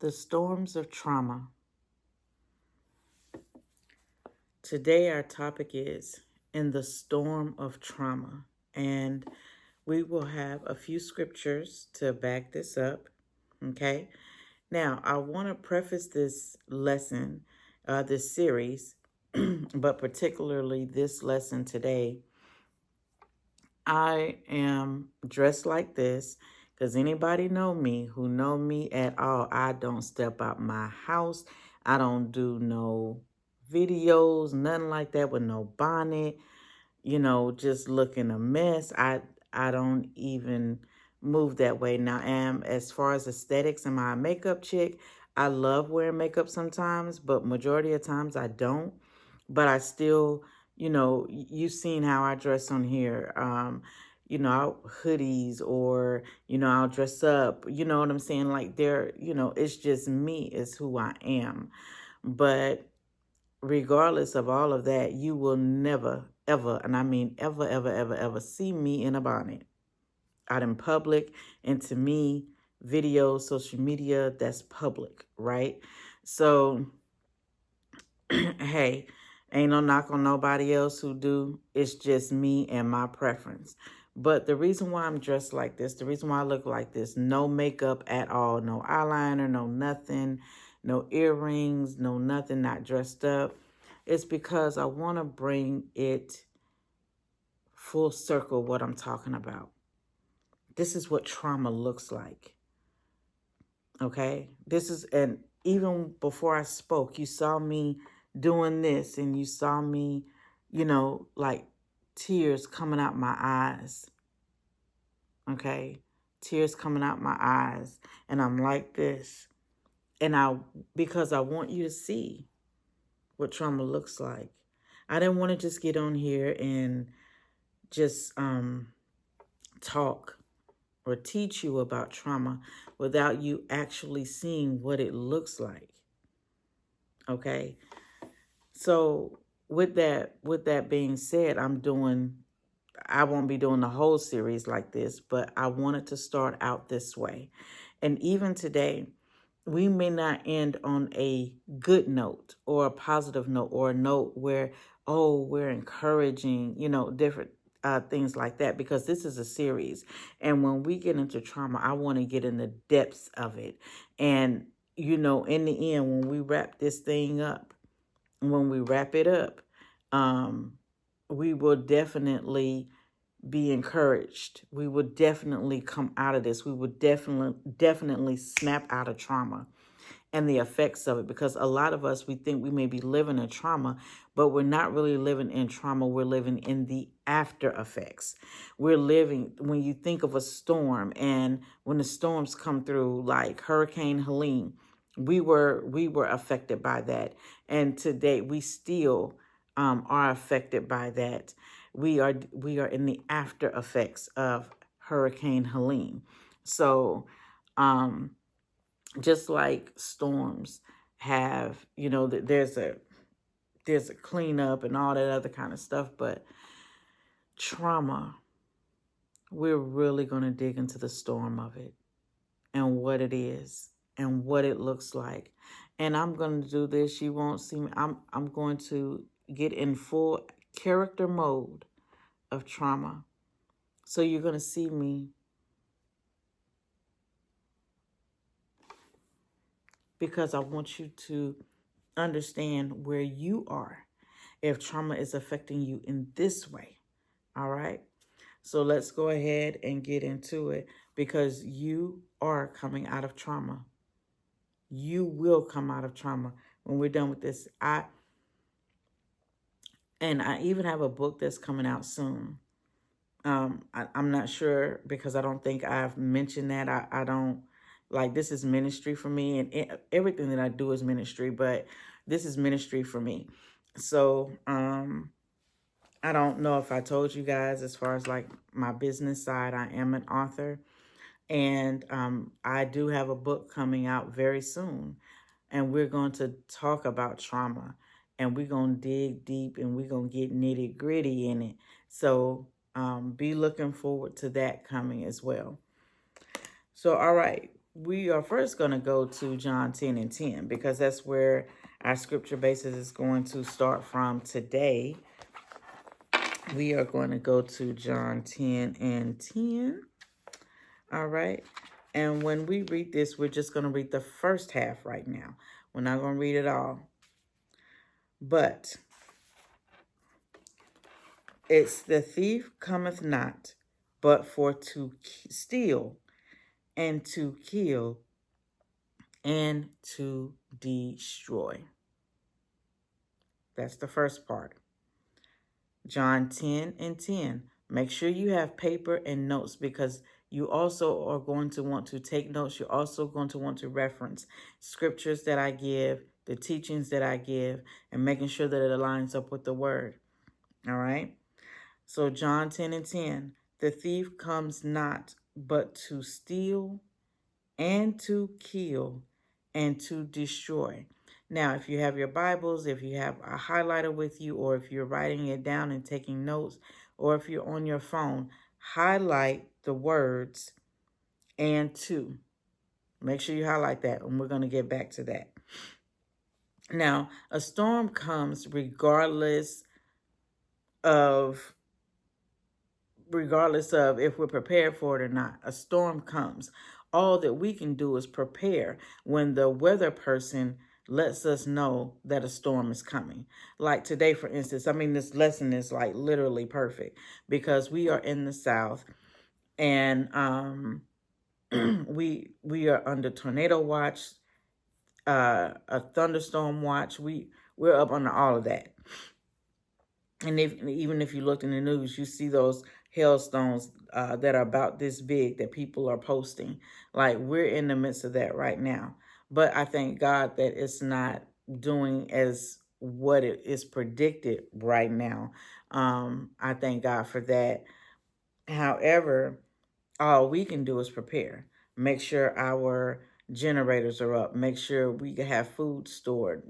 The storms of trauma. Today, our topic is in the storm of trauma, and we will have a few scriptures to back this up. Okay, now I want to preface this lesson, this series, but particularly this lesson today. I am dressed like this because anybody who know me at all, I don't step out my house. I don't do no videos, nothing like that with no bonnet, just looking a mess. I don't even move that way. Now, as far as aesthetics, am I a makeup chick? I love wearing makeup sometimes, but majority of times I don't. But I still, you've seen how I dress on here. Hoodies or, I'll dress up, you know what I'm saying? Like it's just me, is who I am. But regardless of all of that, you will never, ever, and I mean ever, ever, ever, ever see me in a bonnet out in public. And to me, videos, social media, that's public, right? So, hey, ain't no knock on nobody else who do. It's just me and my preference. But the reason why I'm dressed like this, the reason why I look like this, no makeup at all, no eyeliner, no nothing, no earrings, no nothing, not dressed up, it's because I want to bring it full circle what I'm talking about. This is what trauma looks like. Okay? And even before I spoke, you saw me doing this and you saw me, like tears coming out my eyes. Okay? Tears coming out my eyes. And I'm like this. Because I want you to see what trauma looks like. I didn't want to just get on here and just talk or teach you about trauma without you actually seeing what it looks like. Okay? So with that being said, I won't be doing the whole series like this, but I wanted to start out this way. And even today, we may not end on a good note or a positive note or a note where, oh, we're encouraging, different things like that, because this is a series. And when we get into trauma, I want to get in the depths of it. And, in the end, when we wrap this thing up, when we wrap it up, we will definitely be encouraged. We will definitely come out of this. We will definitely snap out of trauma and the effects of it, because a lot of us, we think we may be living in trauma, but we're not really living in trauma. We're living in the after effects. We're living, when you think of a storm, and when the storms come through, like Hurricane Helene, we were affected by that, and today we still are affected by that. We are in the after effects of Hurricane Helene. So, just like storms have, there's a cleanup and all that other kind of stuff, but trauma, we're really going to dig into the storm of it and what it is and what it looks like. And I'm going to do this. You won't see me. I'm going to get in full character mode of trauma. So you're going to see me because I want you to understand where you are if trauma is affecting you in this way. All right. So let's go ahead and get into it, because you are coming out of trauma. You will come out of trauma when we're done with this. I even have a book that's coming out soon. I'm not sure, because I don't think I've mentioned that. I don't, like, this is ministry for me, and everything that I do is ministry, but this is ministry for me. So, I don't know if I told you guys, as far as like my business side, I am an author, and I do have a book coming out very soon, and we're going to talk about trauma, and we're going to dig deep, and we're going to get nitty gritty in it. So be looking forward to that coming as well. So, all right, we are first going to go to John 10 and 10 because that's where our scripture basis is going to start from today. We are going to go to John 10 and 10. All right. And when we read this, we're just going to read the first half right now. We're not going to read it all. But it's the thief cometh not, but for to steal and to kill and to destroy. That's the first part. John 10 and 10. Make sure you have paper and notes because you also are going to want to take notes. You're also going to want to reference scriptures that I give, the teachings that I give, and making sure that it aligns up with the word. All right? So John 10 and 10. The thief comes not but to steal and to kill and to destroy. Now, if you have your Bibles, if you have a highlighter with you, or if you're writing it down and taking notes, or if you're on your phone, highlight the words and to. Make sure you highlight that, and we're going to get back to that. Now, a storm comes regardless of if we're prepared for it or not. A storm comes. All that we can do is prepare when the weather person lets us know that a storm is coming. Like today, for instance, I mean, this lesson is like literally perfect because we are in the South and we are under tornado watch, a thunderstorm watch. We're up under all of that. And even if you looked in the news, you see those hailstones that are about this big that people are posting. Like we're in the midst of that right now. But I thank God that it's not doing as what it is predicted right now. I thank God for that. However, all we can do is prepare. Make sure our generators are up. Make sure we have food stored.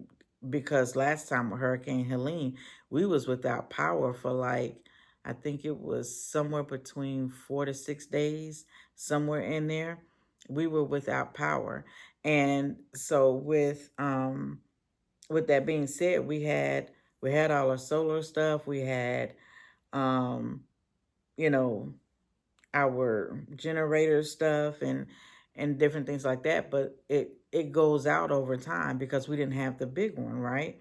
Because last time with Hurricane Helene, we was without power for like, I think it was somewhere between 4 to 6 days, somewhere in there. We were without power. And so with that being said, we had all our solar stuff. We had you know, our generator stuff and different things like that, but it goes out over time because we didn't have the big one, right?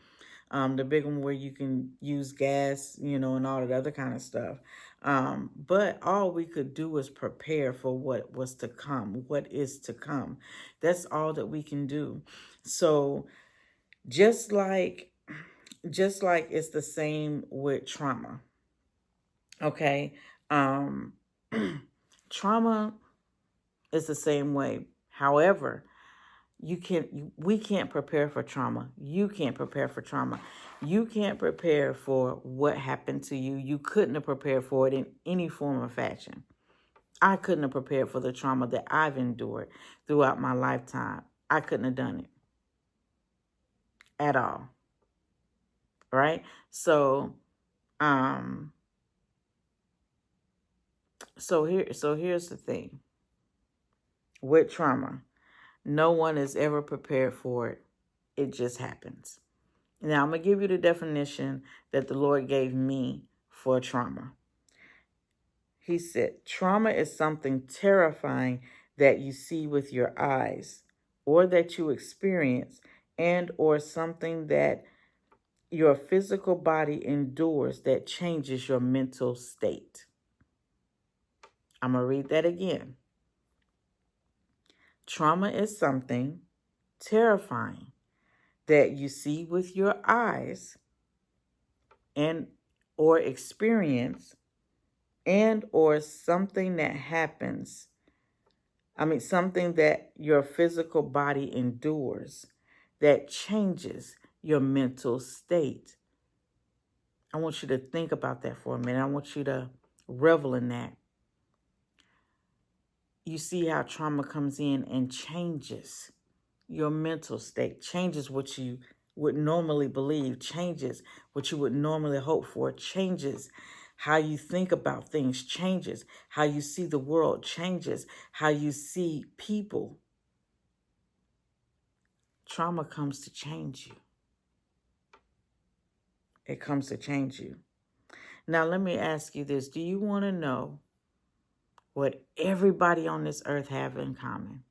The big one where you can use gas, and all that other kind of stuff. But all we could do was prepare for what was to come, what is to come. That's all that we can do. So just like it's the same with trauma. Okay. Trauma is the same way. However, we can't prepare for trauma. You can't prepare for trauma. You can't prepare for what happened to you. You couldn't have prepared for it in any form or fashion. I couldn't have prepared for the trauma that I've endured throughout my lifetime. I couldn't have done it at all. Right? So, here's the thing. With trauma, no one is ever prepared for it. It just happens. Now, I'm going to give you the definition that the Lord gave me for trauma. He said, trauma is something terrifying that you see with your eyes or that you experience and or something that your physical body endures that changes your mental state. I'm going to read that again. Trauma is something terrifying that you see with your eyes and or experience and or something that happens. Something that your physical body endures that changes your mental state. I want you to think about that for a minute. I want you to revel in that. You see how trauma comes in and changes your mental state, changes what you would normally believe, changes what you would normally hope for, changes how you think about things, changes how you see the world, changes how you see people. Trauma comes to change you. It comes to change you. Now, let me ask you this. Do you want to know what everybody on this earth have in common?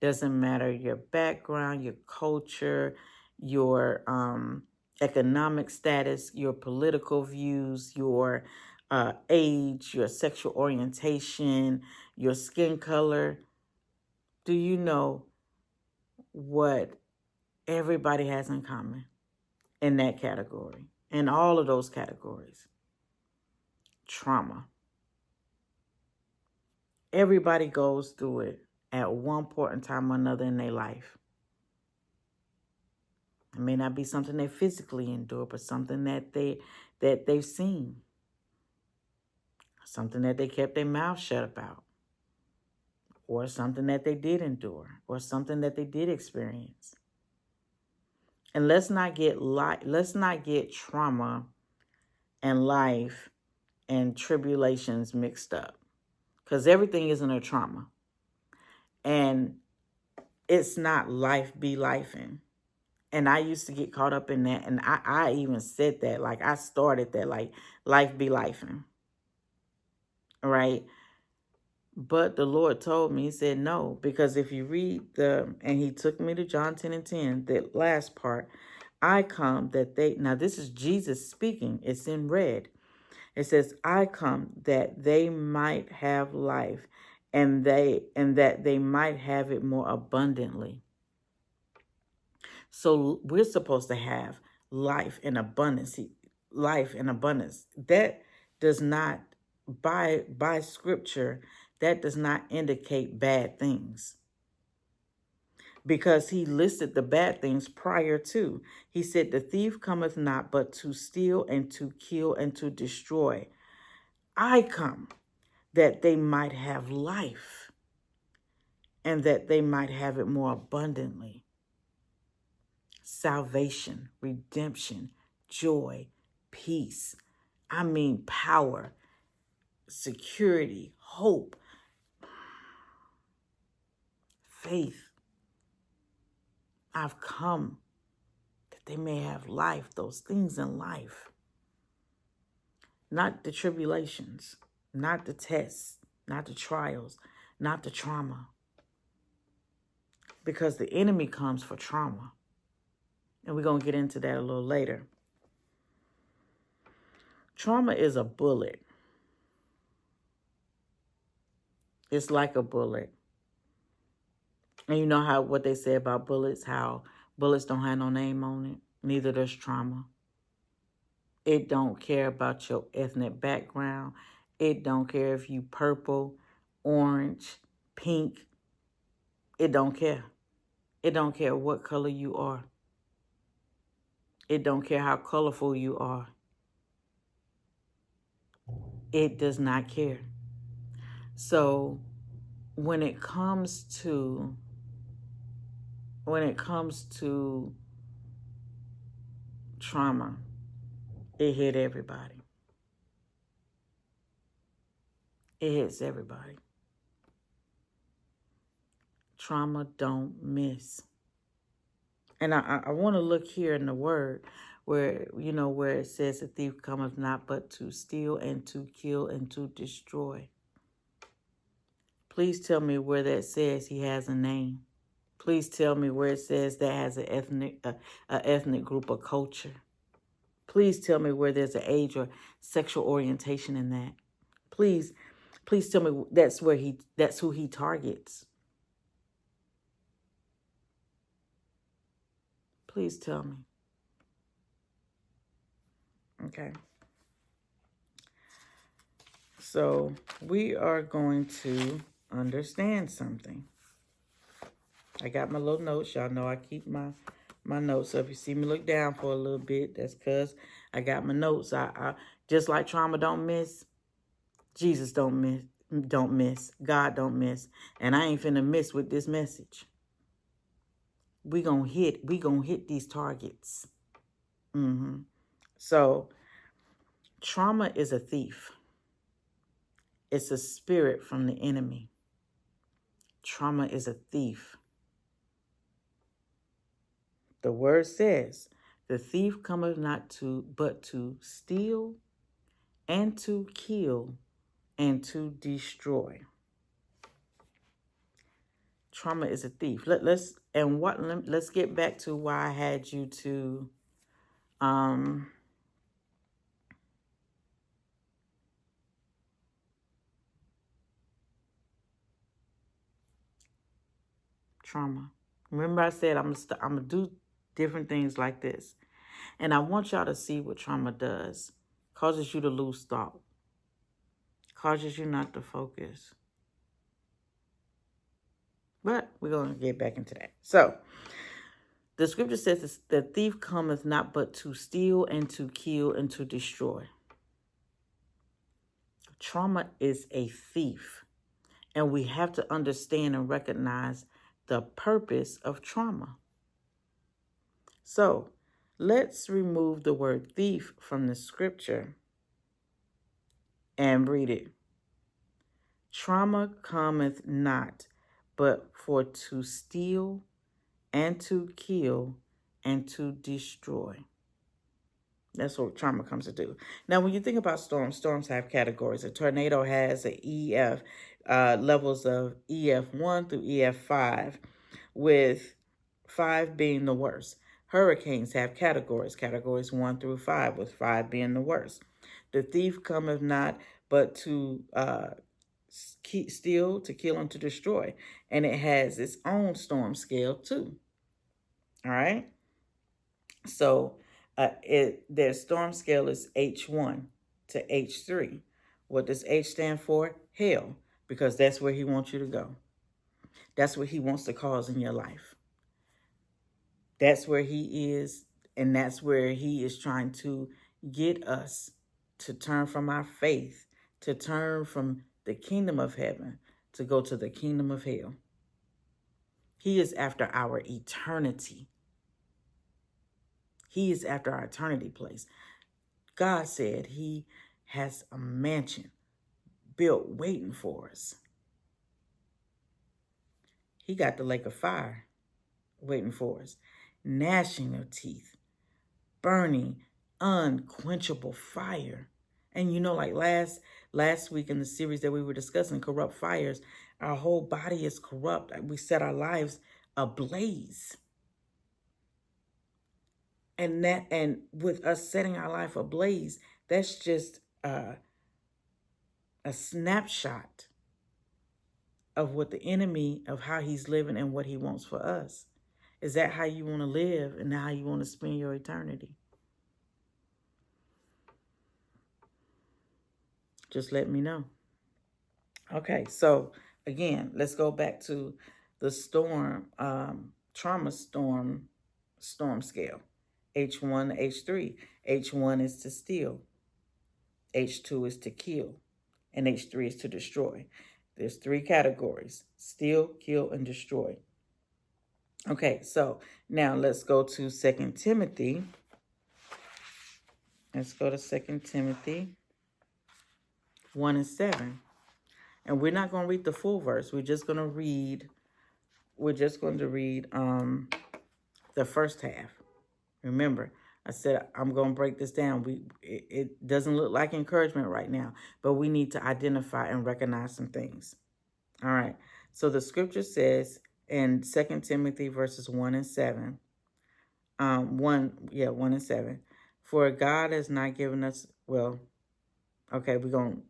Doesn't matter your background, your culture, your economic status, your political views, your age, your sexual orientation, your skin color. Do you know what everybody has in common in that category? In all of those categories? Trauma. Everybody goes through it at one point in time or another in their life. It may not be something they physically endure, but something that they've seen, something that they kept their mouth shut about, or something that they did endure, or something that they did experience. And let's not get trauma and life and tribulations mixed up, because everything isn't a trauma, and it's not life be lifing. And I used to get caught up in that. And I even said that, like I started that, like life be lifing. Right? But the Lord told me, he said, no, because if you read and he took me to John 10 and 10, the last part, I come that now this is Jesus speaking. It's in red. It says, I come that they might have life and that they might have it more abundantly. So we're supposed to have life in abundance. Life in abundance. That does not, by scripture, that does not indicate bad things. Because he listed the bad things prior to. He said, the thief cometh not but to steal and to kill and to destroy. I come that they might have life and that they might have it more abundantly. Salvation, redemption, joy, peace. I mean power, security, hope, faith. I've come that they may have life, those things in life. Not the tribulations, not the tests, not the trials, not the trauma. Because the enemy comes for trauma. And we're going to get into that a little later. Trauma is a bullet. It's like a bullet. And you know what they say about bullets, how bullets don't have no name on it. Neither does trauma. It don't care about your ethnic background. It don't care if you purple, orange, pink. It don't care. It don't care what color you are. It don't care how colorful you are. It does not care. So when it comes to trauma, it hit everybody. It hits everybody. Trauma don't miss. And I want to look here in the word where it says the thief cometh not but to steal and to kill and to destroy. Please tell me where that says he has a name. Please tell me where it says that has an ethnic group or culture. Please tell me where there's an age or sexual orientation in that. Please tell me that's who he targets. Please tell me. Okay. So we are going to understand something. I got my little notes. Y'all know I keep my notes. So if you see me look down for a little bit, that's because I got my notes. I just like trauma don't miss, Jesus don't miss, God don't miss. And I ain't finna miss with this message. We gonna hit these targets. So trauma is a thief. It's a spirit from the enemy. Trauma is a thief. The word says, the thief cometh not to but to steal and to kill and to destroy. Trauma is a thief. Let's get back to why I had you to trauma. Remember I said I'm gonna do different things like this. And I want y'all to see what trauma does. Causes you to lose thought. Causes you not to focus. But we're going to get back into that. So, the scripture says the thief cometh not but to steal and to kill and to destroy. Trauma is a thief. And we have to understand and recognize the purpose of trauma. So, let's remove the word thief from the scripture and read it. Trauma cometh not but for to steal and to kill and to destroy. That's what trauma comes to do. Now, when you think about storms have categories. A tornado has an EF, levels of EF1 through EF5, with 5 being the worst. Hurricanes have categories 1 through 5, with 5 being the worst. The thief cometh not but to steal, to kill, and to destroy. And it has its own storm scale too. All right. So their storm scale is H1 to H3. What does H stand for? Hell, because that's where he wants you to go. That's what he wants to cause in your life. That's where he is, and that's where he is trying to get us to turn from our faith, to turn from the kingdom of heaven, to go to the kingdom of hell. He is after our eternity. He is after our eternity place. God said he has a mansion built waiting for us. He got the lake of fire waiting for us. Gnashing of teeth. Burning, unquenchable fire. And you know, like last week in the series that we were discussing, corrupt fires, our whole body is corrupt. We set our lives ablaze. And with us setting our life ablaze, that's just a snapshot of what the enemy, of how he's living and what he wants for us. Is that how you want to live and how you want to spend your eternity? Just let me know. Okay, so again, let's go back to the trauma storm scale. H1 to H3. H1 is to steal. H2 is to kill. And H3 is to destroy. There's 3 categories: steal, kill, and destroy. Okay, so now let's go to 2 Timothy. Let's go to 2 Timothy 1 and 7. And we're not going to read the full verse. We're just going to read the first half. Remember, I said I'm going to break this down. It doesn't look like encouragement right now, but we need to identify and recognize some things. All right. So the scripture says in 2 Timothy verses 1 and 7, 1 and 7, for God has not given us, well, okay, we're going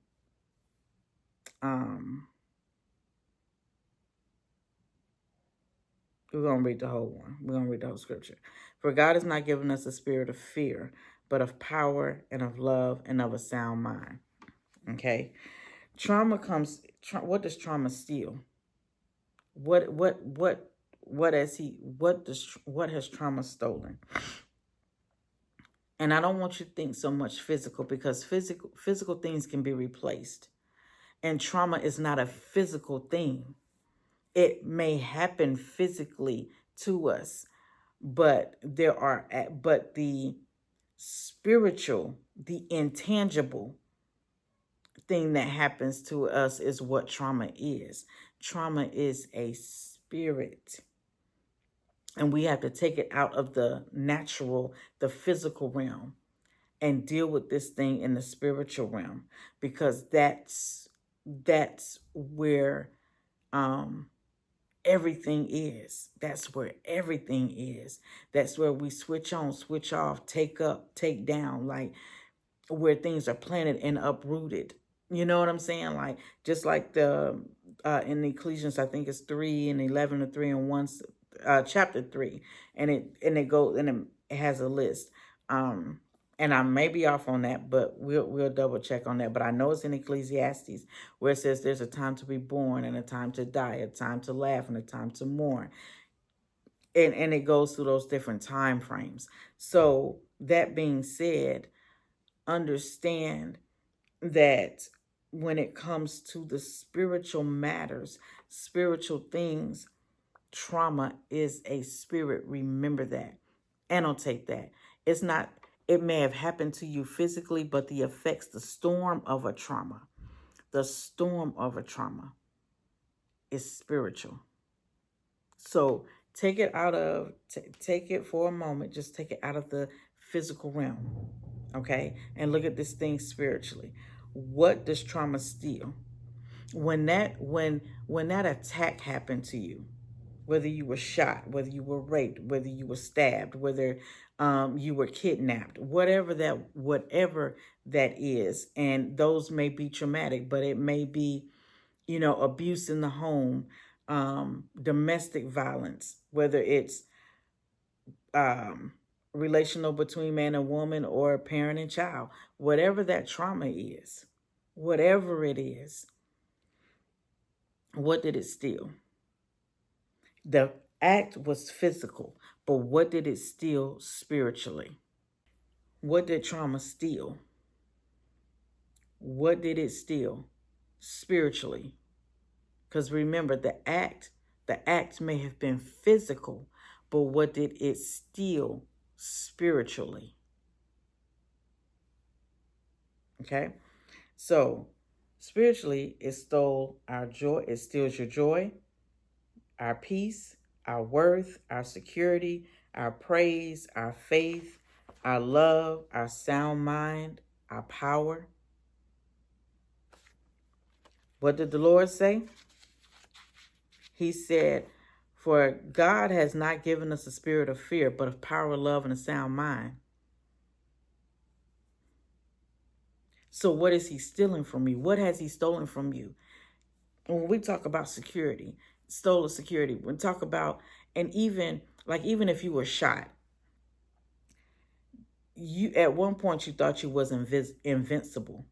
to read the whole one. We're going to read the whole scripture. For God has not given us a spirit of fear, but of power and of love and of a sound mind. Okay. What does trauma steal? What has trauma stolen? And I don't want you to think so much physical, because physical things can be replaced. And trauma is not a physical thing. It may happen physically to us, but the spiritual, the intangible thing that happens to us is what trauma is. Trauma is a spirit. And we have to take it out of the natural, the physical realm, and deal with this thing in the spiritual realm, because that's where um everything is. That's where everything is. That's where we switch on, switch off, take up, take down, like where things are planted and uprooted. You know what I'm saying? Like just like the in Ecclesiastes, I think it's 3:11 or 3:1, chapter 3, and it goes and it has a list. And I may be off on that, but we'll double check on that. But I know it's in Ecclesiastes where it says there's a time to be born and a time to die, a time to laugh and a time to mourn. And it goes through those different time frames. So that being said, understand that when it comes to the spiritual matters, spiritual things, trauma is a spirit. Remember that. Annotate that. It's not, it may have happened to you physically, but the effects, the storm of a trauma is spiritual. So take it out of, take it for a moment, just take it out of the physical realm, okay? And look at this thing spiritually. What does trauma steal? When that attack happened to you, whether you were shot, whether you were raped, whether you were stabbed, whether you were kidnapped, whatever that is, and those may be traumatic, but it may be, abuse in the home, domestic violence, whether it's relational between man and woman or parent and child, whatever that trauma is, whatever it is, what did it steal? The act was physical, but what did it steal spiritually? What did trauma steal? What did it steal spiritually? Because remember, the act may have been physical, but what did it steal spiritually? Okay? So, spiritually, it stole our joy. It steals your joy, our peace, our worth, our security, our praise, our faith, our love, our sound mind, our power. What did the Lord say? He said, for God has not given us a spirit of fear, but of power, love, and a sound mind. So what is he stealing from you? What has he stolen from you? When we talk about security, stolen security, when we talk about, and even if you were shot, you at one point you thought you was invincible.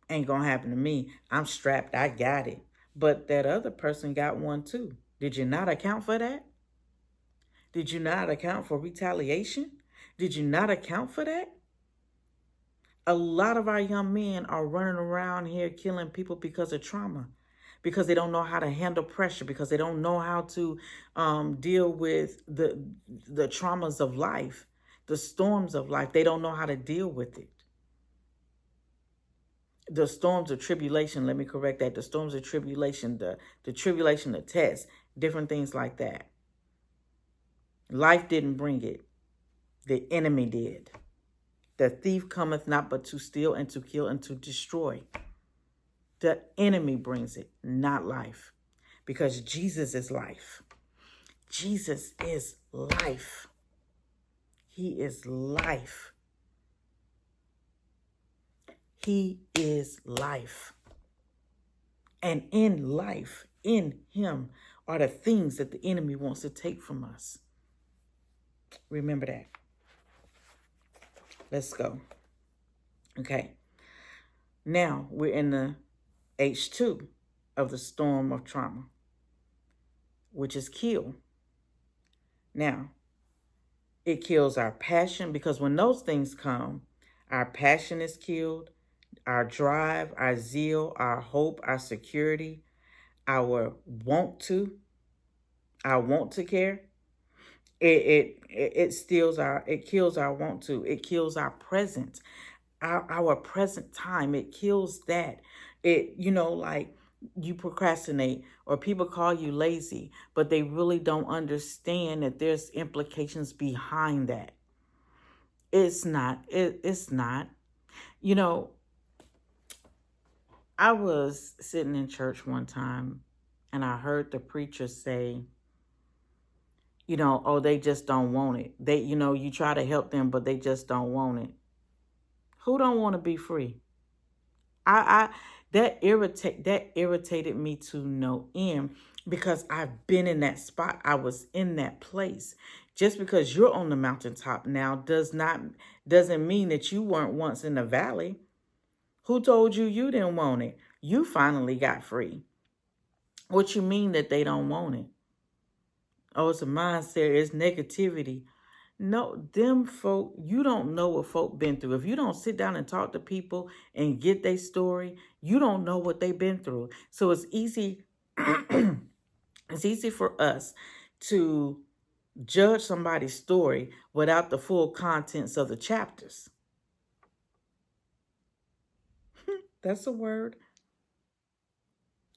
Ain't gonna happen to me. I'm strapped. I got it. But that other person got one too. Did you not account for that? Did you not account for retaliation? Did you not account for that? A lot of our young men are running around here killing people because of trauma, because they don't know how to handle pressure, because they don't know how to deal with the traumas of life, the storms of life. They don't know how to deal with it. The storms of tribulation, let me correct that. The storms of tribulation, the tribulation, the test, different things like that. Life didn't bring it. The enemy did. The thief cometh not but to steal and to kill and to destroy. The enemy brings it, not life. Because Jesus is life. Jesus is life. He is life. He is life. And in life, in him, are the things that the enemy wants to take from us. Remember that. Let's go. Okay. Now we're in the H2 of the storm of trauma, which is kill. Now, it kills our passion, because when those things come, our passion is killed, our drive, our zeal, our hope, our security, our want to care. It steals it kills our want to. It kills our present, our present time. It kills that. It, like you procrastinate, or people call you lazy, but they really don't understand that there's implications behind that. It's not. You know, I was sitting in church one time and I heard the preacher say, oh, they just don't want it. You try to help them, but they just don't want it. Who don't want to be free? I that irritated me to no end, because I've been in that spot. I was in that place. Just because you're on the mountaintop now doesn't mean that you weren't once in the valley. Who told you you didn't want it? You finally got free. What you mean that they don't want it? Oh, it's a mindset, it's negativity. No, them folk, you don't know what folk been through. If you don't sit down and talk to people and get their story, you don't know what they've been through. So it's easy, it's easy for us to judge somebody's story without the full contents of the chapters. That's a word.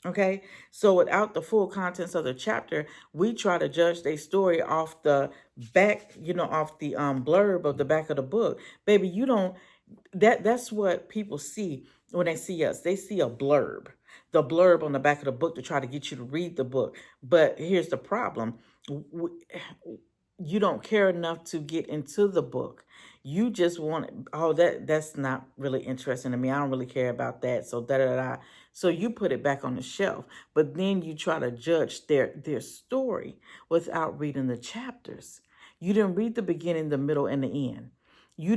Okay, so without the full contents of the chapter, we try to judge their story off the back, off the blurb of the back of the book. Baby, you don't. That's what people see when they see us. They see a blurb, the blurb on the back of the book to try to get you to read the book. But here's the problem: you don't care enough to get into the book. You just want, oh, that's not really interesting to me. I don't really care about that. So da da da. So you put it back on the shelf. But then you try to judge their story without reading the chapters. You didn't read the beginning, the middle, and the end. You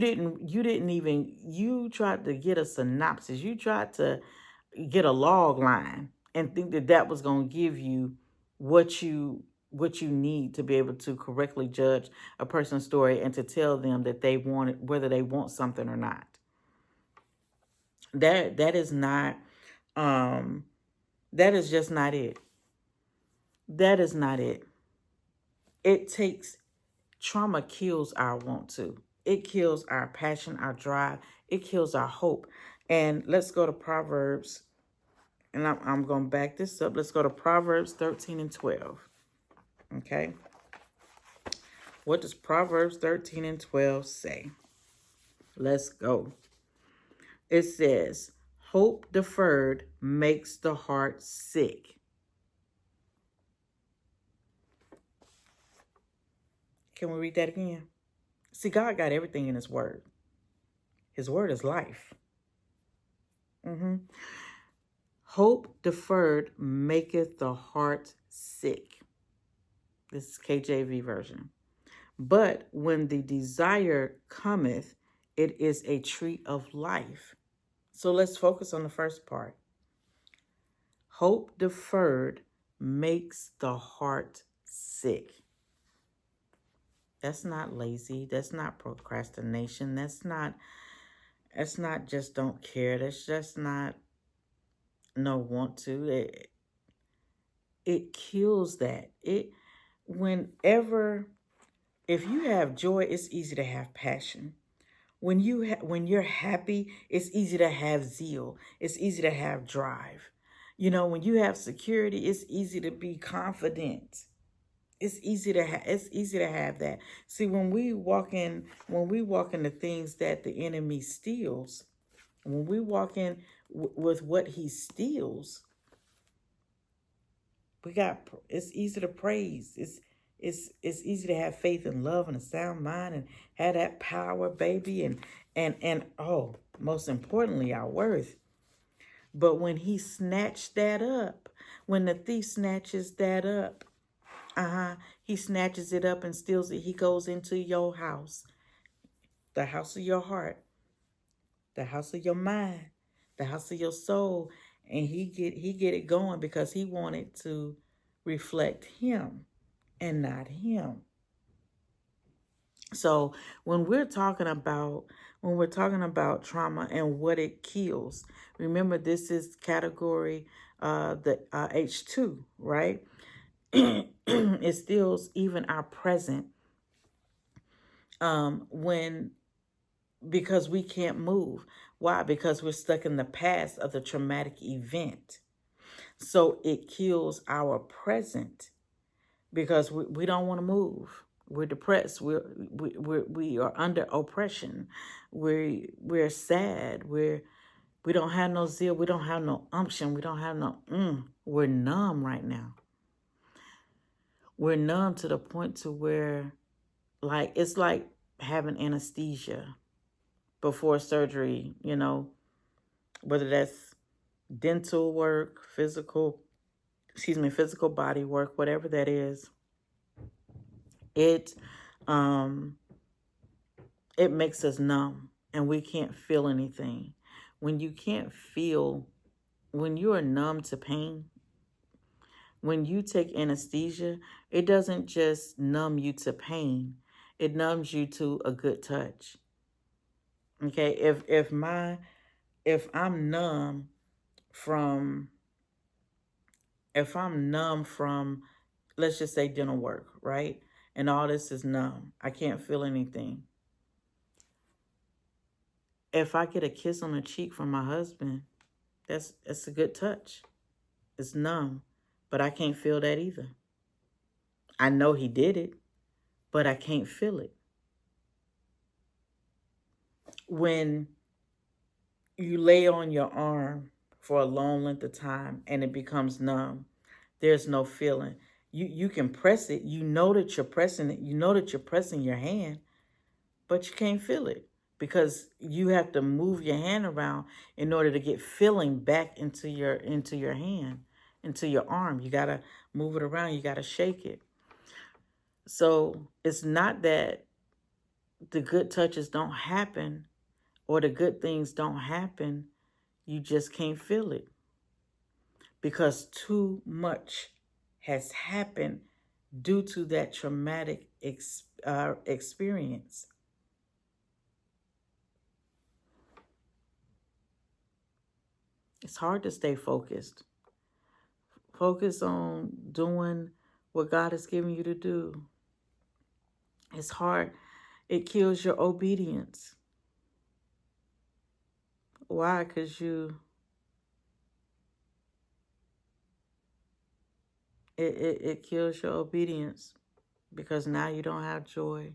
tried to get a synopsis. You tried to get a log line and think that was going to give you what you need to be able to correctly judge a person's story and to tell them that they want it, whether they want something or not. That is not that is just not it. That is not it. It takes Trauma kills our want to. It kills our passion, our drive. It kills our hope. And let's go to Proverbs. And I'm going to back this up. Let's go to Proverbs 13 and 12. Okay. What does Proverbs 13 and 12 say? Let's go. It says, hope deferred makes the heart sick. Can we read that again? See, God got everything in his word. His word is life. Hope deferred maketh the heart sick. This is KJV version. But when the desire cometh, it is a tree of life. So let's focus on the first part. Hope deferred makes the heart sick. That's not lazy. That's not procrastination. That's not just don't care. That's just not no want to. It kills that. If you have joy, it's easy to have passion. When you're happy, it's easy to have zeal. It's easy to have drive. When you have security, it's easy to be confident. It's easy to have that. See, when we walk in the things that the enemy steals, when we walk in with what he steals, it's easy to praise. It's easy to have faith and love and a sound mind and have that power, baby, and oh, most importantly, our worth. But when he snatched that up, when the thief snatches that up, he snatches it up and steals it. He goes into your house, the house of your heart, the house of your mind, the house of your soul, and he get it going because he wanted to reflect him and not him. So when we're talking about trauma and what it kills, remember this is category the H2, right? It steals even our present because we can't move. Why? Because we're stuck in the past of the traumatic event. So it kills our present because we don't want to move. We're depressed. We are under oppression. We're sad. We don't have no zeal. We don't have no unction. We don't have no We're numb right now. We're numb to the point to where, like, it's like having anesthesia before surgery, whether that's dental work, physical body work, whatever that is. It it makes us numb and we can't feel anything. When you can't feel, when you are numb to pain, when you take anesthesia, it doesn't just numb you to pain, it numbs you to a good touch. Okay, if I'm numb from if I'm numb from, let's just say, dental work, right? And all this is numb. I can't feel anything. If I get a kiss on the cheek from my husband, that's a good touch. It's numb, but I can't feel that either. I know he did it, but I can't feel it. When you lay on your arm for a long length of time and it becomes numb, there's no feeling. You can press it. You know that you're pressing it. You know that you're pressing your hand, but you can't feel it because you have to move your hand around in order to get feeling back into your hand, into your arm. You got to move it around. You got to shake it. So it's not that the good touches don't happen or the good things don't happen. You just can't feel it because too much has happened due to that traumatic experience. It's hard to stay focused. Focus on doing what God has given you to do. It's hard. It kills your obedience. Why? Because it kills your obedience because now you don't have joy.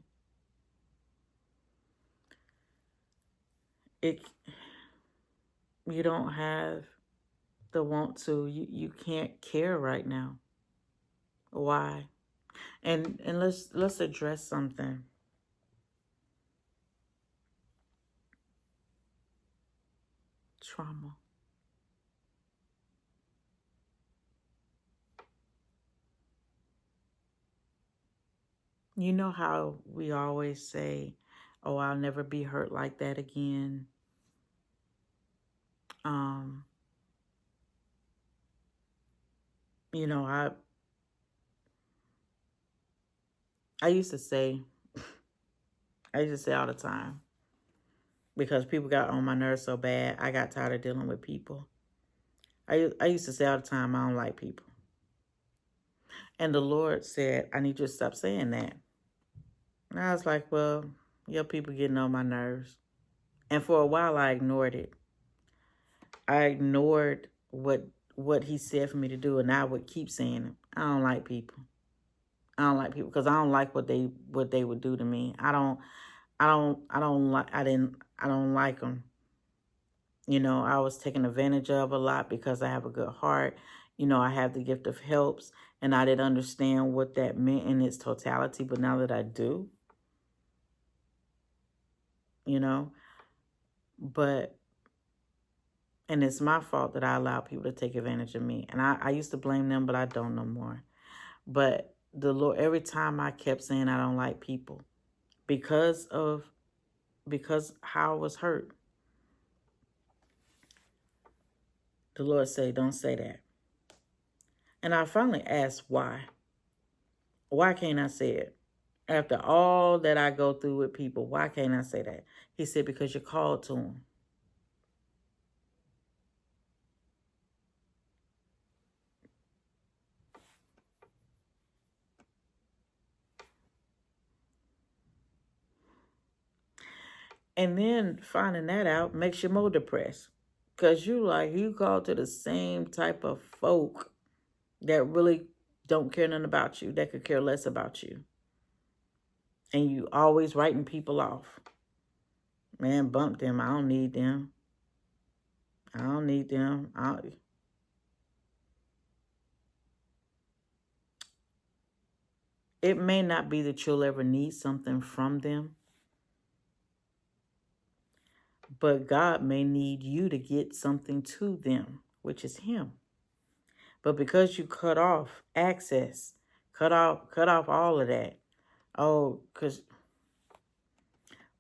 You don't have the want to. You can't care right now. Why? And let's address something. Trauma. You know how we always say, "Oh, I'll never be hurt like that again." Um, you know, I used to say, all the time, because people got on my nerves so bad, I got tired of dealing with people. I used to say all the time, I don't like people. And the Lord said, I need you to stop saying that. And I was like, well, your people getting on my nerves. And for a while, I ignored it. I ignored what he said for me to do, and I would keep saying it. I don't like people. I don't like people because I don't like what they would do to me. I don't like them. I was taken advantage of a lot because I have a good heart. I have the gift of helps, and I didn't understand what that meant in its totality. But now that I do, but, and it's my fault that I allow people to take advantage of me. And I used to blame them, but I don't no more. But the Lord, every time I kept saying I don't like people because how I was hurt, the Lord said, don't say that. And I finally asked why. Why can't I say it? After all that I go through with people, why can't I say that? He said, because you're called to them. And then finding that out makes you more depressed Because you called to the same type of folk that really don't care nothing about you, that could care less about you. And you always writing people off. Man, bump them. I don't need them. I don't need them. It may not be that you'll ever need something from them, but God may need you to get something to them, which is Him. But because you cut off access, cut off all of that. But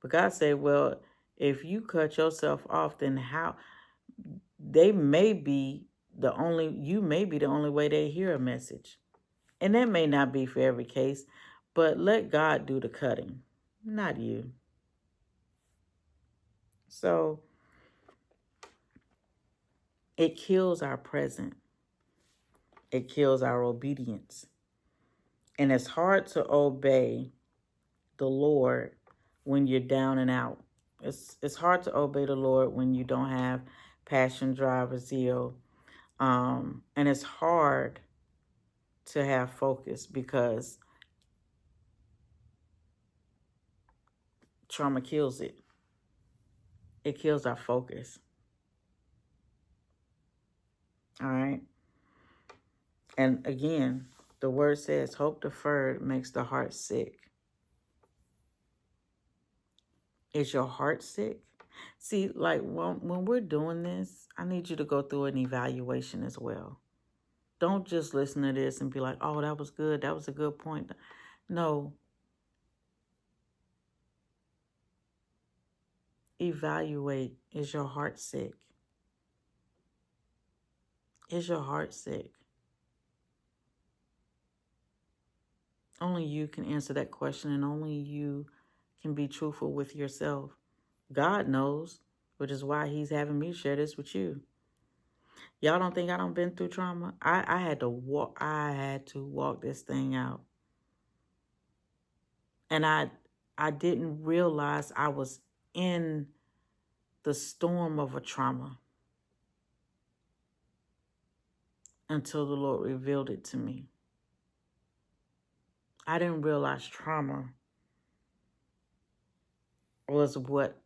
God said, well, if you cut yourself off, then how you may be the only way they hear a message. And that may not be for every case, but let God do the cutting, not you. So it kills our present. It kills our obedience. And it's hard to obey the Lord when you're down and out. It's hard to obey the Lord when you don't have passion, drive, or zeal. And it's hard to have focus because trauma kills it. It kills our focus. All right. And again, the word says, hope deferred makes the heart sick. Is your heart sick? See, like when we're doing this, I need you to go through an evaluation as well. Don't just listen to this and be like, oh, that was good. That was a good point. No. Evaluate. Is your heart sick? Is your heart sick? Only you can answer that question, and only you can be truthful with yourself. God knows, which is why He's having me share this with you. Y'all don't think I done been through trauma? I had to walk this thing out. And I didn't realize I was in the storm of a trauma until the Lord revealed it to me. I didn't realize trauma was what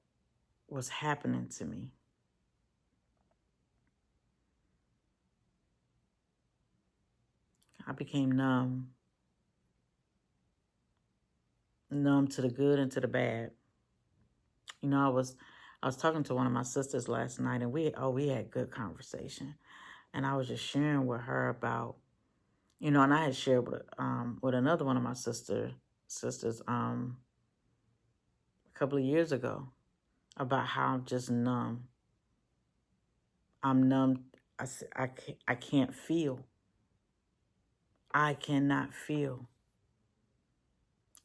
was happening to me. I became numb to the good and to the bad. You know, I was talking to one of my sisters last night, and we had good conversation, and I was just sharing with her about, you know, and I had shared with another one of my sisters a couple of years ago about how I'm just numb. I'm numb. I can't feel. I cannot feel.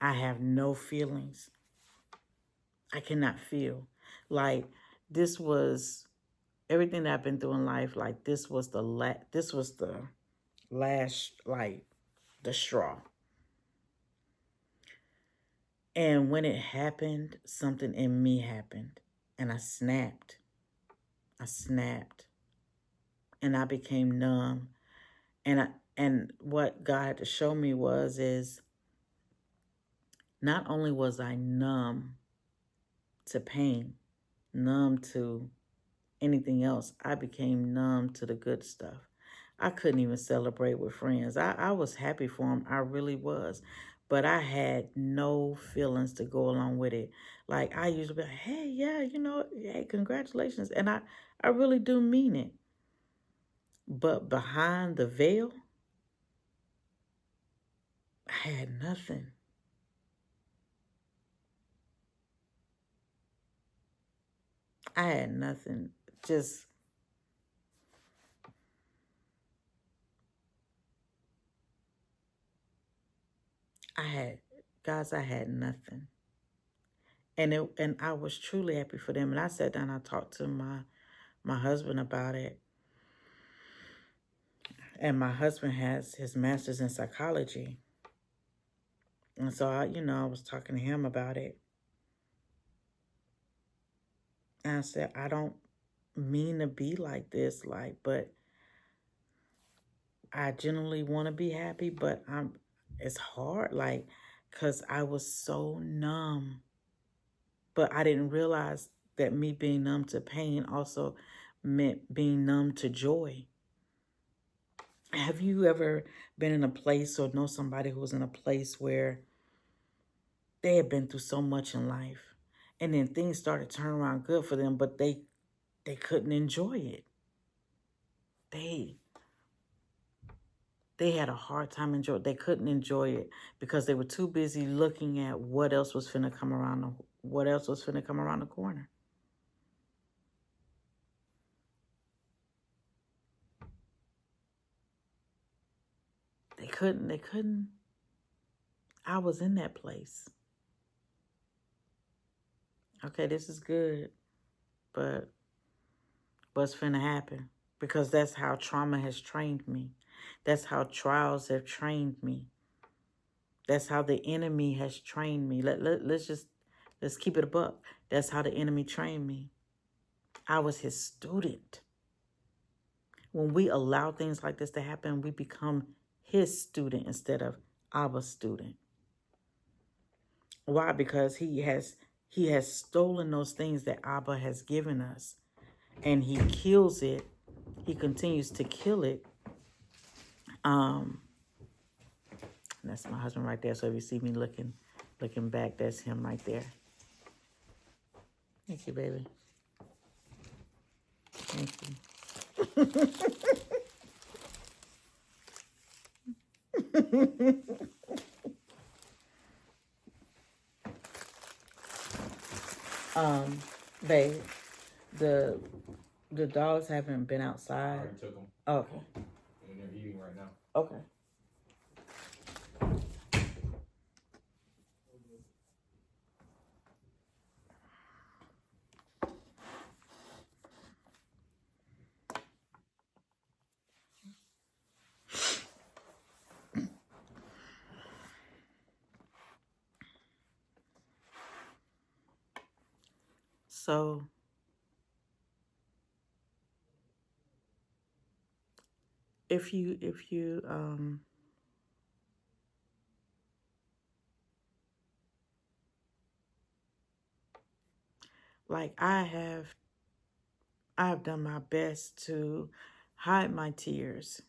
I have no feelings. I cannot feel. Like, this was everything that I've been through in life. Like, this was the last, like, the straw. And when it happened, something in me happened, and I snapped. And I became numb. And what God had to show me is not only was I numb to pain, numb to anything else, I became numb to the good stuff. I couldn't even celebrate with friends. I was happy for them. I really was. But I had no feelings to go along with it. Like, I usually be like, hey, yeah, you know, hey, congratulations. And I really do mean it. But behind the veil, I had nothing. I had nothing. Just, I had nothing. And I was truly happy for them. And I sat down, I talked to my husband about it. And my husband has his master's in psychology. And so, I was talking to him about it. And I said, I don't mean to be like this, like, but I genuinely want to be happy, but it's hard, like, because I was so numb. But I didn't realize that me being numb to pain also meant being numb to joy. Have you ever been in a place or know somebody who was in a place where they had been through so much in life and then things started turning around good for them, but they couldn't enjoy it. They they had a hard time enjoy it. They couldn't enjoy it because they were too busy looking at what else was finna come around the corner. They couldn't. I was in that place. Okay, this is good, but what's finna happen? Because that's how trauma has trained me. That's how trials have trained me. That's how the enemy has trained me. Let's keep it a buck. That's how the enemy trained me. I was his student. When we allow things like this to happen, we become his student instead of our student. Why? Because he has stolen those things that Abba has given us, and he kills it. He continues to kill it. That's my husband right there. So if you see me looking back, that's him right there. Thank you, baby. Thank you. Babe, the dogs haven't been outside. I already took them. Oh, okay. And they're eating right now. Okay. So if you like I've done my best to hide my tears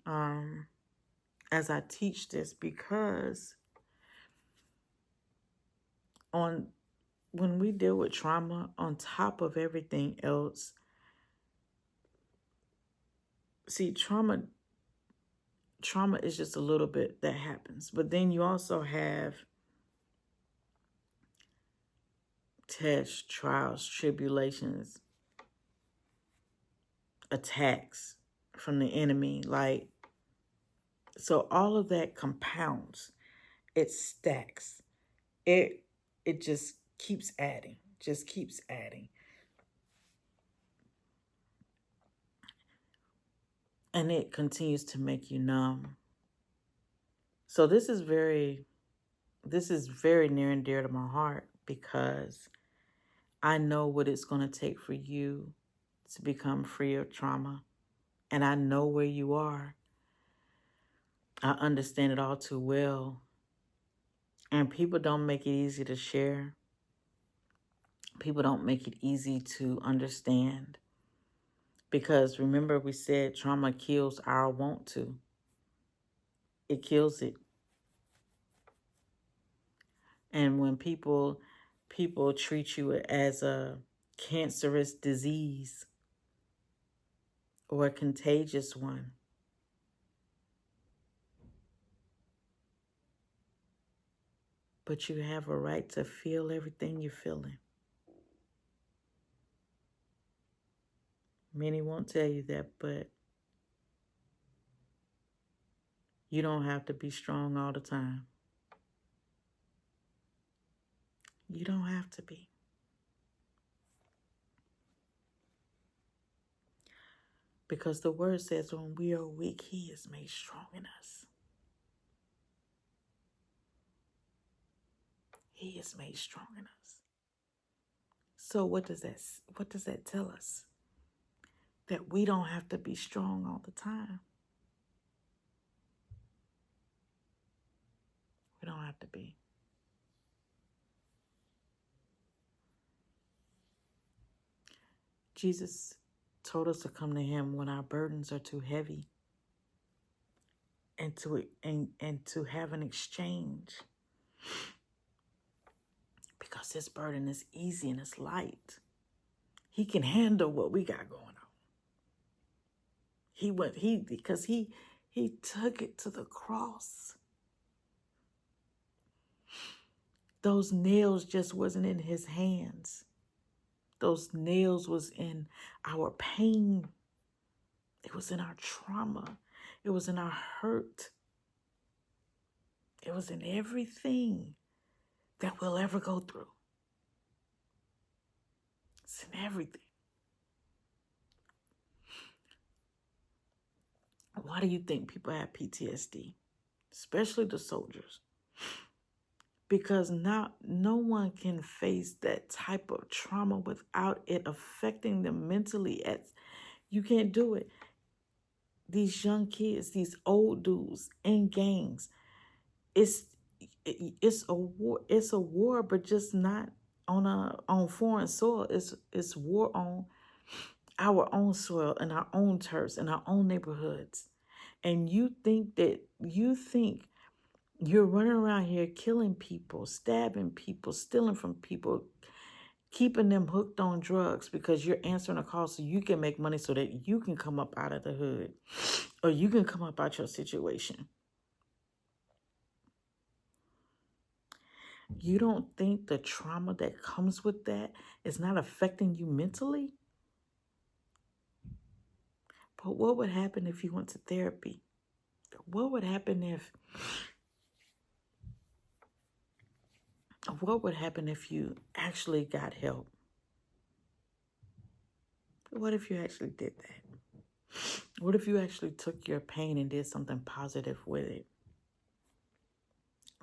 as I teach this, because on when we deal with trauma, on top of everything else, see, trauma is just a little bit that happens, but then you also have tests, trials, tribulations, attacks from the enemy, like, so all of that compounds, it stacks, it just keeps adding, and it continues to make you numb. So this is very near and dear to my heart, because I know what it's going to take for you to become free of trauma, and I know where you are. I understand it all too well. And people don't make it easy to share. People don't make it easy to understand. Because remember, we said trauma kills our want to. It kills it. And when people treat you as a cancerous disease or a contagious one, but you have a right to feel everything you're feeling. Many won't tell you that, but you don't have to be strong all the time. You don't have to be. Because the word says when we are weak, he is made strong in us. He is made strong in us. So what does that tell us? that we don't have to be strong all the time. We don't have to be. Jesus told us to come to him when our burdens are too heavy, and to have an exchange, because his burden is easy and it's light. He can handle what we got going on. Because he took it to the cross. Those nails just wasn't in his hands. Those nails was in our pain. It was in our trauma. It was in our hurt. It was in everything that we'll ever go through. It's in everything. Why do you think people have PTSD? Especially the soldiers. Because no one can face that type of trauma without it affecting them mentally. You can't do it. These young kids, these old dudes in gangs, it's a war. It's a war, but just not on foreign soil. It's war on our own soil and our own turfs and our own neighborhoods. And you think you're running around here killing people, stabbing people, stealing from people, keeping them hooked on drugs because you're answering a call so you can make money so that you can come up out of the hood or you can come up out your situation. You don't think the trauma that comes with that is not affecting you mentally? But what would happen if you went to therapy? What would happen if you actually got help? What if you actually did that? What if you actually took your pain and did something positive with it?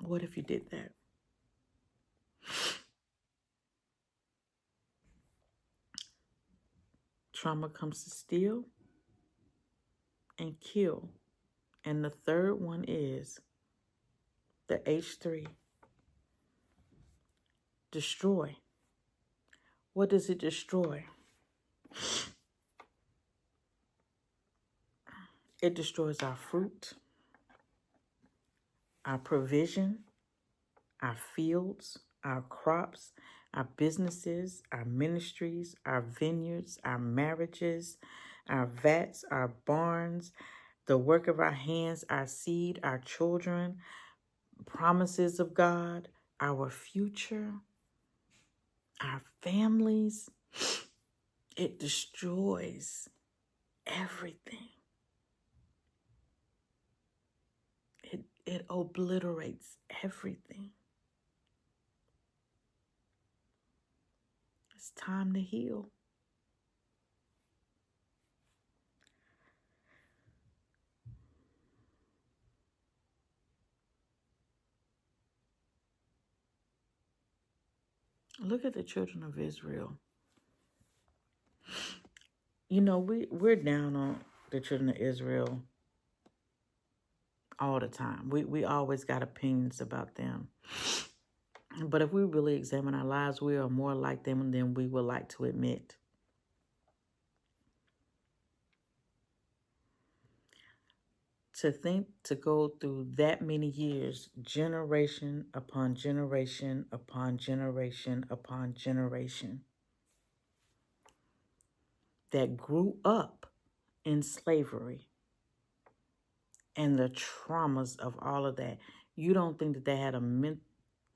What if you did that? Trauma comes to steal and kill. And the third one is the H3, destroy. What does it destroy? It destroys our fruit, our provision, our fields, our crops, our businesses, our ministries, our vineyards, our marriages, our vats, our barns, the work of our hands, our seed, our children, promises of God, our future, our families. It destroys everything. It obliterates everything. It's time to heal. Look at the children of Israel. You know, we're down on the children of Israel all the time. We always got opinions about them. But if we really examine our lives, we are more like them than we would like to admit. To think to go through that many years, generation upon generation upon generation upon generation, that grew up in slavery and the traumas of all of that, you don't think that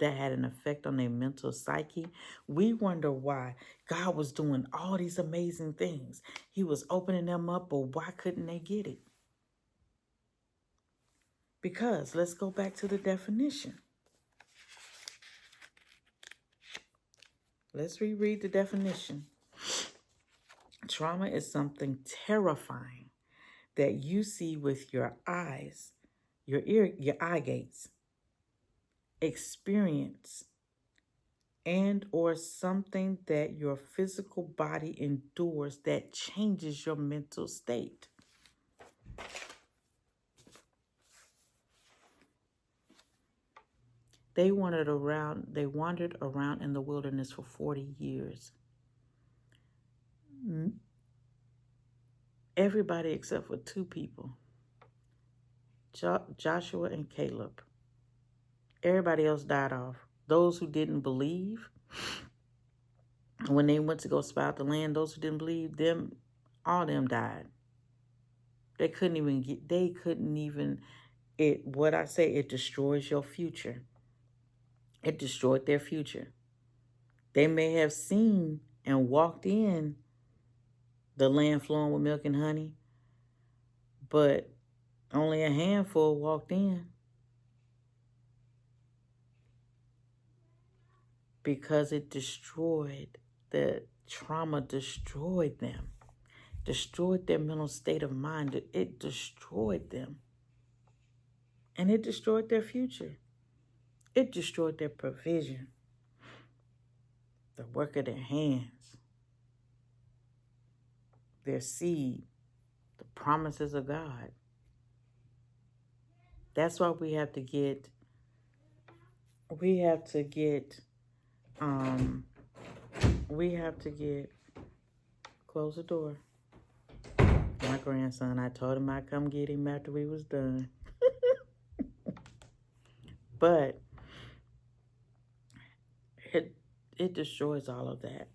that had an effect on their mental psyche? We wonder why God was doing all these amazing things. He was opening them up, but why couldn't they get it? Because let's go back to the definition. Let's reread the definition. Trauma is something terrifying that you see with your eyes, your eye gates, experience and or something that your physical body endures that changes your mental state. They wandered around in the wilderness for 40 years. Everybody except for two people, Joshua and Caleb. Everybody else died off. Those who didn't believe, when they went to go spy out the land, those who didn't believe, all of them died. It destroys your future. It destroyed their future. They may have seen and walked in the land flowing with milk and honey, but only a handful walked in because the trauma destroyed them, destroyed their mental state of mind. It destroyed them. And it destroyed their future. It destroyed their provision, the work of their hands, their seed, the promises of God. That's why we have to get, close the door. My grandson, I told him I'd come get him after we was done. But it destroys all of that.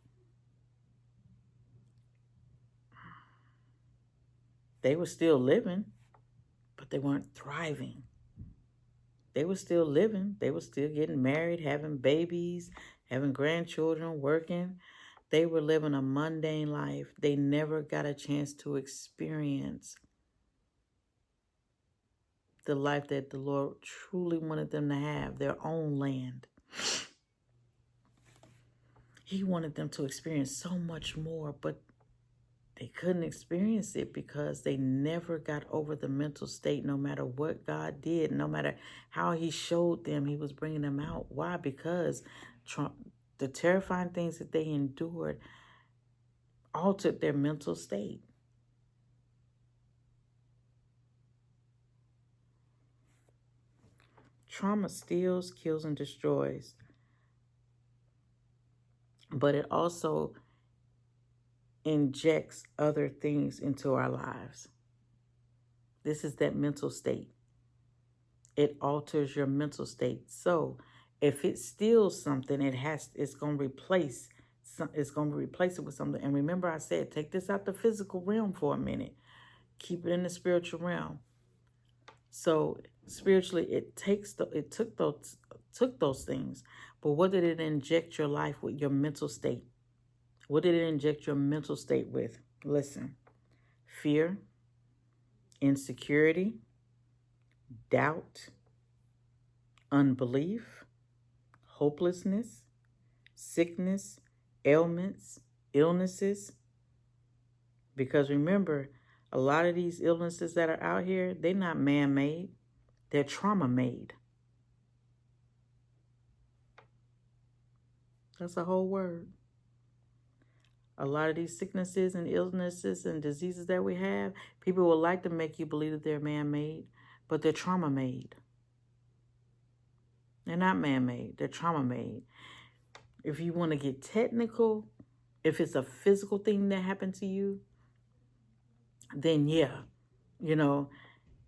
They were still living, but they weren't thriving. They were still living. They were still getting married, having babies, having grandchildren, working. They were living a mundane life. They never got a chance to experience the life that the Lord truly wanted them to have, their own land. He wanted them to experience so much more, but they couldn't experience it because they never got over the mental state. No matter what God did, no matter how he showed them, he was bringing them out. Why? Because the terrifying things that they endured altered their mental state. Trauma steals, kills, and destroys. But it also injects other things into our lives. This is that mental state. It alters your mental state. So if it steals something, it's going to replace it with something. And remember, I said, take this out the physical realm for a minute. Keep it in the spiritual realm. So spiritually, it took those things. But what did it inject your life with? Your mental state. What did it inject your mental state with? Listen: fear, insecurity, doubt, unbelief, hopelessness, sickness, ailments, illnesses. Because remember, a lot of these illnesses that are out here, they're not man-made. They're trauma-made. That's a whole word. A lot of these sicknesses and illnesses and diseases that we have, people would like to make you believe that they're man-made, but they're trauma-made. They're not man-made. They're trauma-made. If you want to get technical, if it's a physical thing that happened to you, then yeah,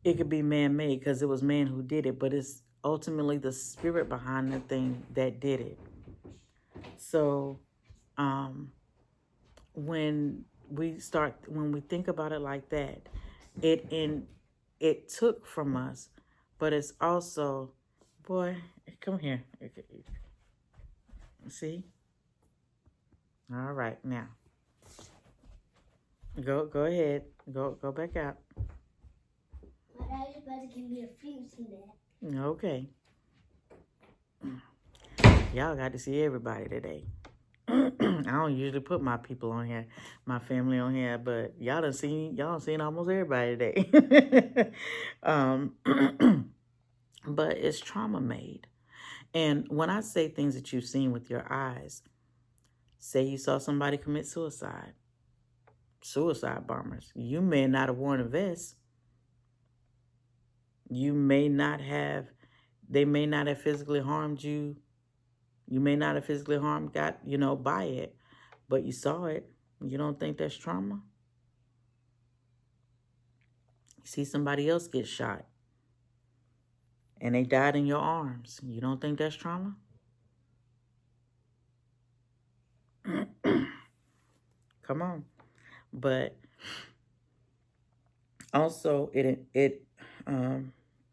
it could be man-made because it was man who did it, but it's ultimately the spirit behind the thing that did it. So, when we think about it like that, it took from us, but it's also, boy, come here. See? All right, now. Go ahead. Go back out. My daddy's about to give me a fuse in there. Okay. Y'all got to see everybody today. I don't usually put my people on here, my family on here, but y'all seen almost everybody today. But it's trauma made. And when I say things that you've seen with your eyes, say you saw somebody commit suicide bombers. You may not have worn a vest. You may not have, they may not have physically harmed you. You may not have physically harmed, by it, but you saw it. You don't think that's trauma? You see somebody else get shot and they died in your arms. You don't think that's trauma? Come on. But also it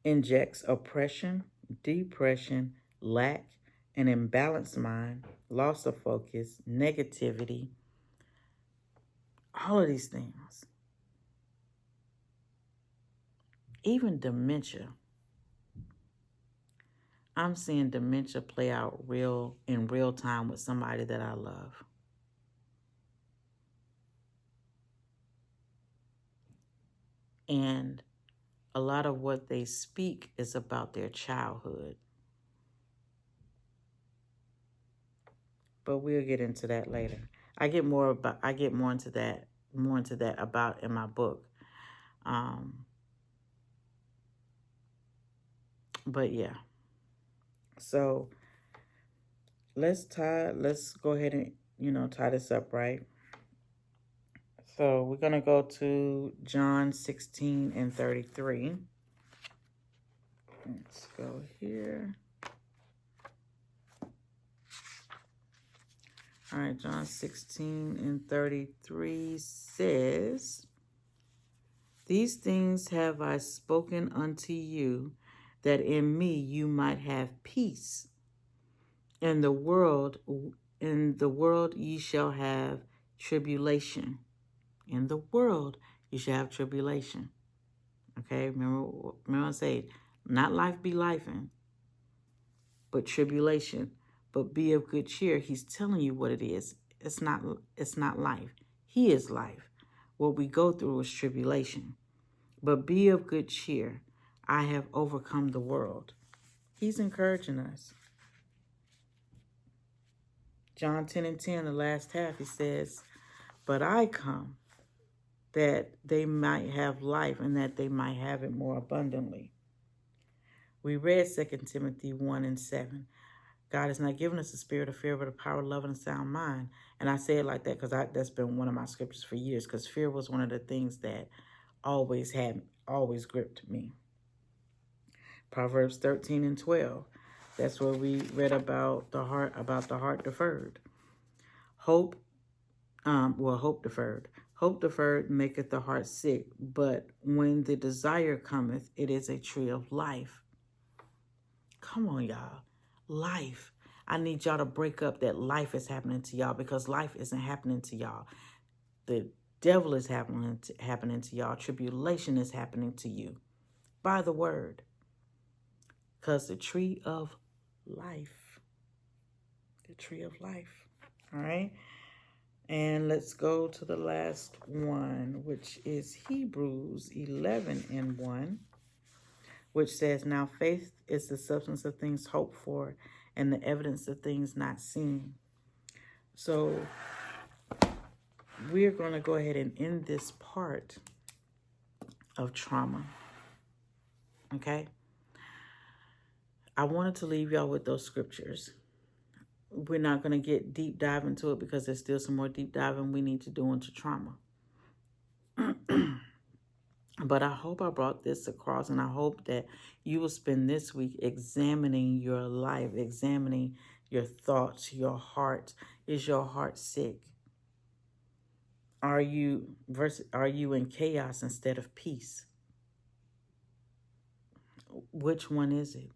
injects oppression, depression, lack, an imbalanced mind, loss of focus, negativity, all of these things. Even dementia. I'm seeing dementia play out in real time with somebody that I love. And a lot of what they speak is about their childhood. But we'll get into that later. I get more into that about in my book. But yeah. So let's go ahead and tie this up, right? So we're going to go to John 16 and 33. Let's go here. All right, John 16 and 33 says, "These things have I spoken unto you, that in me you might have peace. In the world ye shall have tribulation." In the world you shall have tribulation. Okay, remember I said, not life be lifing, but tribulation. But be of good cheer. He's telling you what it is. It's not life. He is life. What we go through is tribulation. But be of good cheer. I have overcome the world. He's encouraging us. John 10 and 10, the last half, he says, "But I come that they might have life and that they might have it more abundantly." We read 2 Timothy 1 and 7. God has not given us a spirit of fear, but a power, love, and a sound mind. And I say it like that because that's been one of my scriptures for years, because fear was one of the things that always gripped me. Proverbs 13 and 12. That's where we read about the heart deferred. Hope deferred. Hope deferred maketh the heart sick, but when the desire cometh, it is a tree of life. Come on, y'all. Life. I need y'all to break up that life is happening to y'all, because life isn't happening to y'all. The devil is happening to y'all. Tribulation is happening to you by the word. Because the tree of life. The tree of life. All right. And let's go to the last one, which is Hebrews 11 and 1. Which says, "Now faith is the substance of things hoped for and the evidence of things not seen." So we're going to go ahead and end this part of trauma. Okay? I wanted to leave y'all with those scriptures. We're not going to get deep dive into it because there's still some more deep diving we need to do into trauma. But I hope I brought this across, and I hope that you will spend this week examining your life, examining your thoughts, your heart. Is your heart sick? Are you in chaos instead of peace? Which one is it?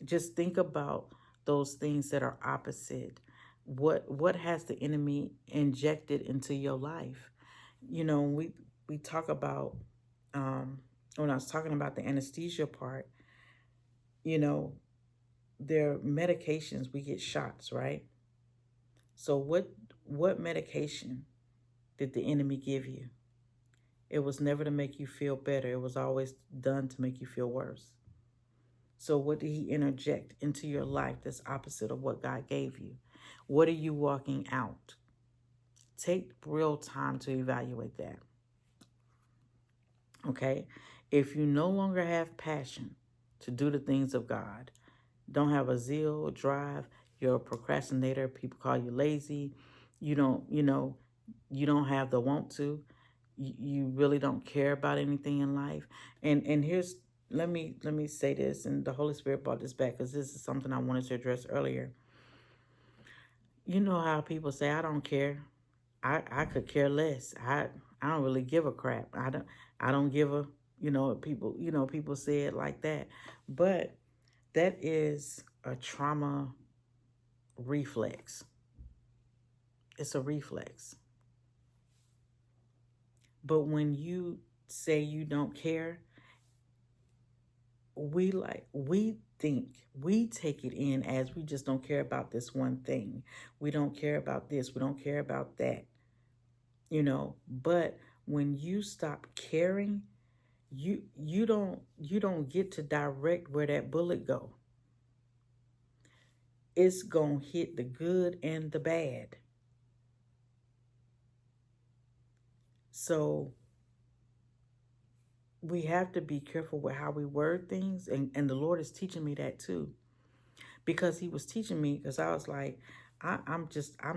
Just think about those things that are opposite. What has the enemy injected into your life? We talk about when I was talking about the anesthesia part, there are medications, we get shots, right? So what medication did the enemy give you? It was never to make you feel better. It was always done to make you feel worse. So what did he interject into your life that's opposite of what God gave you? What are you walking out? Take real time to evaluate that. Okay? If you no longer have passion to do the things of God, don't have a zeal, a drive, you're a procrastinator, people call you lazy, you don't have the want to, you really don't care about anything in life. And here's, let me say this, and the Holy Spirit brought this back because this is something I wanted to address earlier. You know how people say, I don't care. I could care less. I don't really give a crap. I don't give a, people say it like that. But that is a trauma reflex. It's a reflex. But when you say you don't care, we take it in as we just don't care about this one thing. We don't care about this. We don't care about that. But when you stop caring, you don't get to direct where that bullet go. It's gonna hit the good and the bad. So we have to be careful with how we word things, and the Lord is teaching me that too, because He was teaching me, because I was like, I'm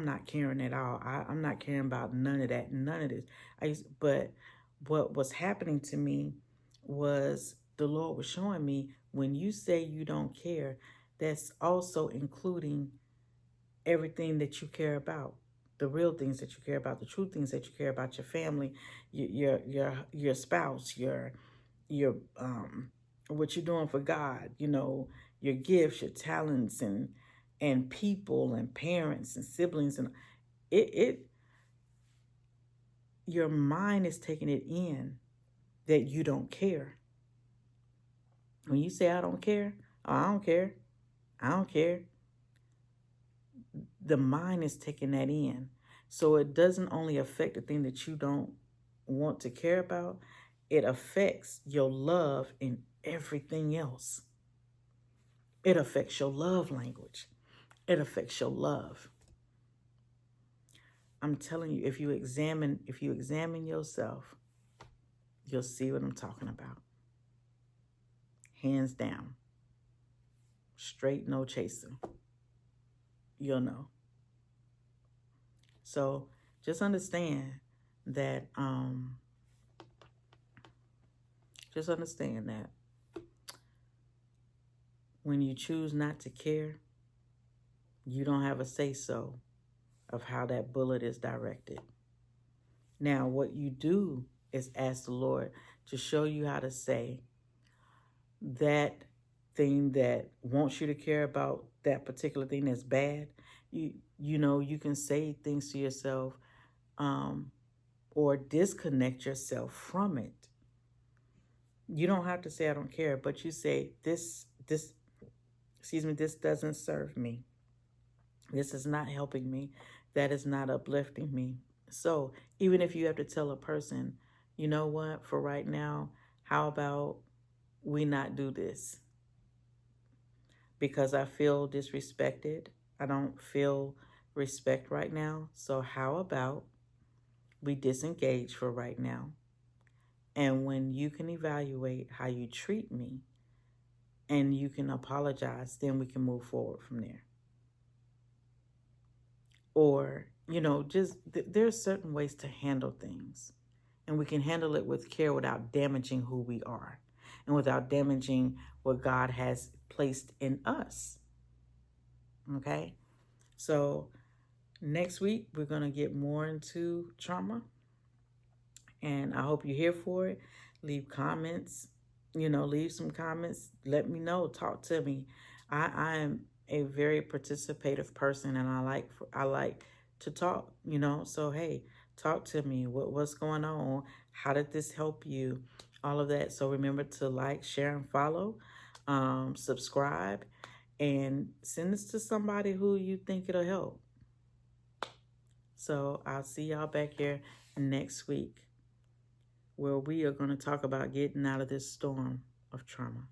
not caring at all. I'm not caring about none of that, none of this. But what was happening to me was the Lord was showing me, when you say you don't care, that's also including everything that you care about, the real things that you care about, the true things that you care about, your family, your spouse, your what you're doing for God, your gifts, your talents, and people and parents and siblings, and it your mind is taking it in that you don't care. When you say I don't care, oh, I don't care, I don't care, the mind is taking that in. So it doesn't only affect the thing that you don't want to care about, it affects your love in everything else. It affects your love language. It affects your love. I'm telling you, if you examine yourself, you'll see what I'm talking about. Hands down. Straight, no chasing. You'll know. So just understand that when you choose not to care, you don't have a say-so of how that bullet is directed. Now, what you do is ask the Lord to show you how to say that thing that wants you to care about that particular thing that's bad. You can say things to yourself, or disconnect yourself from it. You don't have to say I don't care, but you say this doesn't serve me. This is not helping me. That is not uplifting me. So even if you have to tell a person, you know what, for right now, how about we not do this? Because I feel disrespected. I don't feel respect right now. So how about we disengage for right now? And when you can evaluate how you treat me and you can apologize, then we can move forward from there. Or, just there are certain ways to handle things. And we can handle it with care without damaging who we are and without damaging what God has placed in us. Okay? So next week, we're going to get more into trauma. And I hope you're here for it. Leave comments. Leave some comments. Let me know. Talk to me. I am a very participative person, and I like to talk. So hey, talk to me. What's going on? How did this help you? All of that. So remember to like, share, and follow. Subscribe, and send this to somebody who you think it'll help. So I'll see y'all back here next week, where we are going to talk about getting out of this storm of trauma.